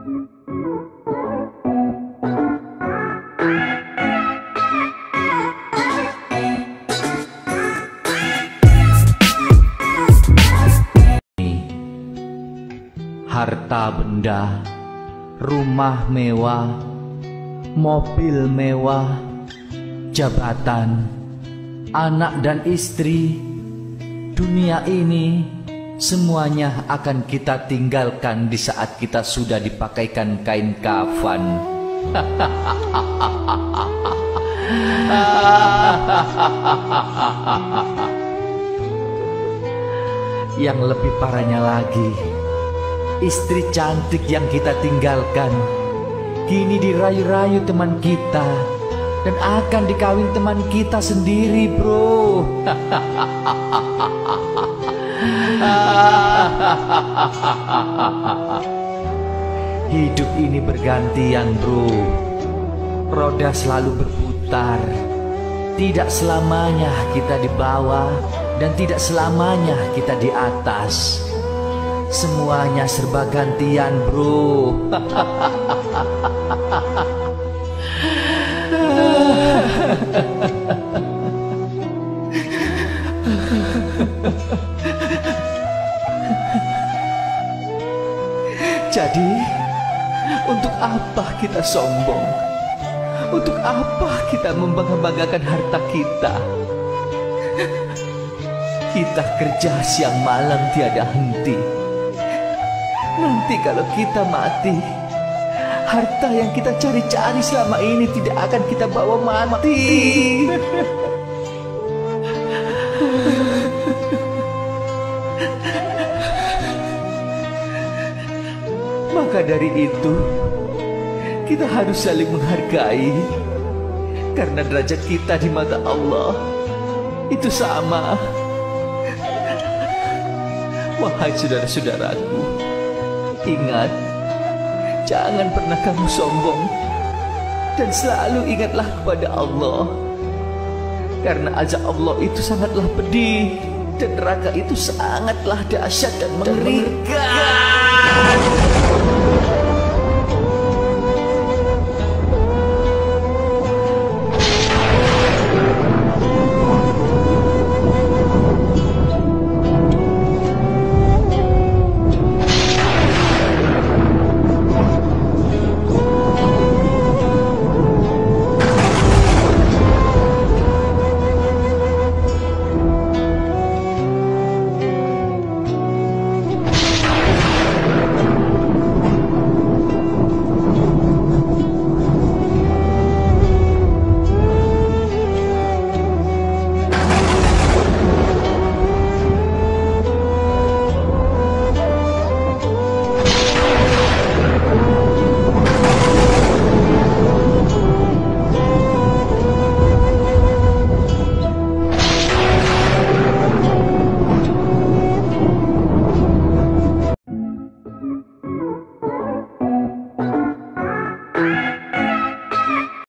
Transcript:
Harta benda, rumah mewah, mobil mewah, jabatan, anak dan istri, dunia ini semuanya akan kita tinggalkan di saat kita sudah dipakaikan kain kafan. Yang lebih parahnya lagi, istri cantik yang kita tinggalkan kini dirayu-rayu teman kita dan akan dikawin teman kita sendiri, bro. Hidup ini bergantian, bro. Roda selalu berputar. Tidak selamanya kita di bawah dan tidak selamanya kita di atas. Semuanya serba gantian, bro. Jadi, untuk apa kita sombong? Untuk apa kita membangga-banggakan harta kita? Kita kerja siang malam tiada henti. Nanti kalau kita mati, harta yang kita cari-cari selama ini tidak akan kita bawa mati. Maka dari itu, kita harus saling menghargai, karena derajat kita di mata Allah itu sama. Wahai saudara-saudaraku, ingat, jangan pernah kamu sombong, dan selalu ingatlah kepada Allah, karena azab Allah itu sangatlah pedih, dan neraka itu sangatlah dahsyat dan mengerikan.